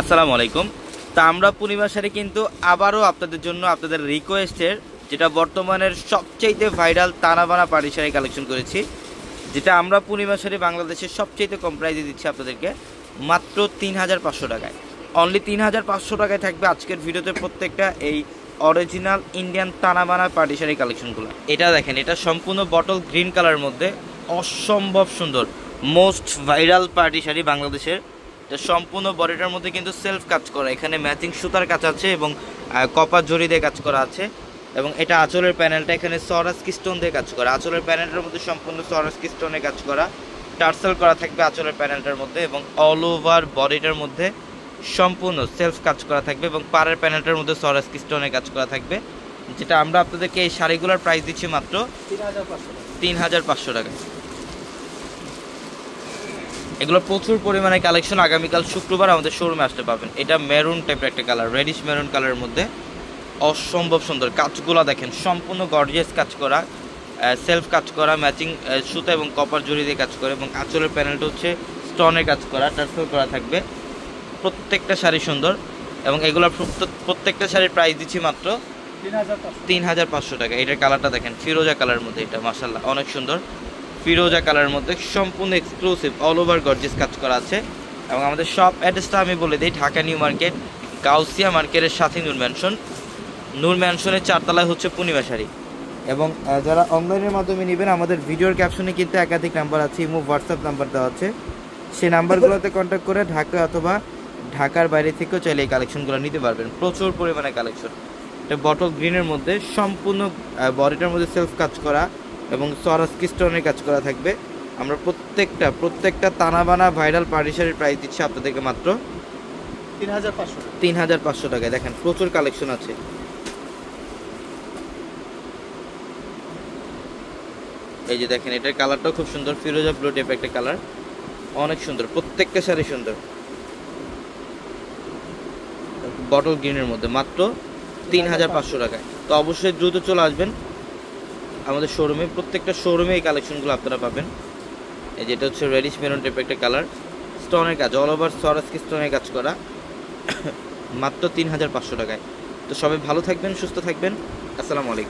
আসসালামু আলাইকুম। তা আমরা পূর্ণিমা শাড়ি কিন্তু আবারও আপনাদের জন্য আপনাদের রিকোয়েস্টের যেটা বর্তমানের সবচাইতে ভাইরাল তানাবানা পার্টি শাড়ি কালেকশন করেছি, যেটা আমরা পূর্ণিমা শাড়ি বাংলাদেশের সবচাইতে কম প্রাইসে দিচ্ছি আপনাদেরকে মাত্র ৩৫০০ টাকায়। অনলি ৩৫০০ টাকায় থাকবে আজকের ভিডিওতে প্রত্যেকটা এই অরিজিনাল ইন্ডিয়ান তানাবানা পার্টি শাড়ি কালেকশনগুলো। এটা দেখেন, এটা সম্পূর্ণ বটল গ্রিন কালারের মধ্যে অসম্ভব সুন্দর, মোস্ট ভাইরাল পার্টি শাড়ি বাংলাদেশের। এটা সম্পূর্ণ বডিটার মধ্যে কিন্তু সেলফ কাজ করা, এখানে ম্যাচিং সুতার কাজ আছে এবং কপার জরি দিয়ে কাজ করা আছে। এবং এটা আঁচলের প্যানেলটা এখানে সরাসকি স্টোন দিয়ে কাজ করা, আঁচলের প্যানেলটার মধ্যে সম্পূর্ণ সরাসকি স্টোনে কাজ করা, টার্সেল করা থাকবে আঁচলের প্যানেলটার মধ্যে এবং অল ওভার বডিটার মধ্যে সম্পূর্ণ সেলফ কাজ করা থাকবে এবং পাড়ের প্যানেলটার মধ্যে সরাসকি স্টোনে কাজ করা থাকবে। যেটা আমরা আপনাদেরকে এই শাড়িগুলোর প্রাইস দিচ্ছি মাত্র ৩৫০০ টাকা। এগুলো প্রচুর পরিমাণে কালেকশন, আগামীকাল শুক্রবার আমাদের শোরুমে আসতে পাবেন। এটা মেরুন টাইপের একটা কালার, রেডিশ মেরুন কালারের মধ্যে অসম্ভব সুন্দর। কাজগুলো দেখেন, সম্পূর্ণ গর্জিয়াস কাজ করা, সেলফ কাজ করা, ম্যাচিং সুতা এবং কপার জড়ি দিয়ে কাজ করে এবং আঁচলের প্যানেলটা হচ্ছে স্টোনের কাজ করা, টার্সেল করা থাকবে। প্রত্যেকটা শাড়ি সুন্দর এবং এগুলোর প্রত্যেকটা শাড়ির প্রাইস দিচ্ছি মাত্র ৩৫০০ টাকা। এটার কালারটা দেখেন, ফিরোজা কালারের মধ্যে, এটা মাশাআল্লাহ অনেক সুন্দর। ফিরোজা কালারের মধ্যে সম্পূর্ণ এক্সক্লুসিভ অল ওভার গর্জিয়াস কাজ করা আছে। এবং আমাদের শপ অ্যাড্রেসটা আমি বলে দিই, ঢাকা নিউ মার্কেট, গাউসিয়া মার্কেটের সাথে নূর ম্যানশন, নূর ম্যানশনের ৪ তলায় হচ্ছে পূর্ণিমা শাড়ি। এবং যারা অনলাইনের মাধ্যমে নেবেন, আমাদের ভিডিওর ক্যাপশনে কিন্তু একাধিক নাম্বার আছে, ইমো হোয়াটসঅ্যাপ নাম্বার দেওয়া আছে, সেই নাম্বারগুলোতে কন্ট্যাক্ট করে ঢাকা অথবা ঢাকার বাইরে থেকেও চাইলে এই কালেকশনগুলো নিতে পারবেন। প্রচুর পরিমাণে কালেকশন। এটা বটল গ্রিনের মধ্যে সম্পূর্ণ বডিটার মধ্যে সেলফ কাজ করা এবং সরাসকি স্টোনের কাজ করা থাকবে। আমরা প্রত্যেকটা তানাবানা ভাইরাল পার্টি শাড়ির প্রাইস দিচ্ছি আপনাদেরকে মাত্র ৩৫০০ টাকায়। দেখেন প্রচুর কালেকশন আছে। এই যে দেখেন, এটার কালারটাও খুব সুন্দর, ফিরোজা ব্লু টাইপ একটা কালার, অনেক সুন্দর। প্রত্যেকটা শাড়ি সুন্দর, বটল গ্রিনের মধ্যে মাত্র ৩৫০০ টাকায়। তো অবশ্যই দ্রুত চলে আসবেন আমাদের শোরুমে, প্রত্যেকটা শোরুমে এই কালেকশনগুলো আপনারা পাবেন। এই যেটা হচ্ছে রেডিশ মেরুন টাইপের একটা কালার, স্টোনের কাজ, অল ওভার সরাসকি স্টোনের কাজ করা, মাত্র ৩৫০০ টাকায়। তো সবাই ভালো থাকবেন, সুস্থ থাকবেন। আসসালামু আলাইকুম।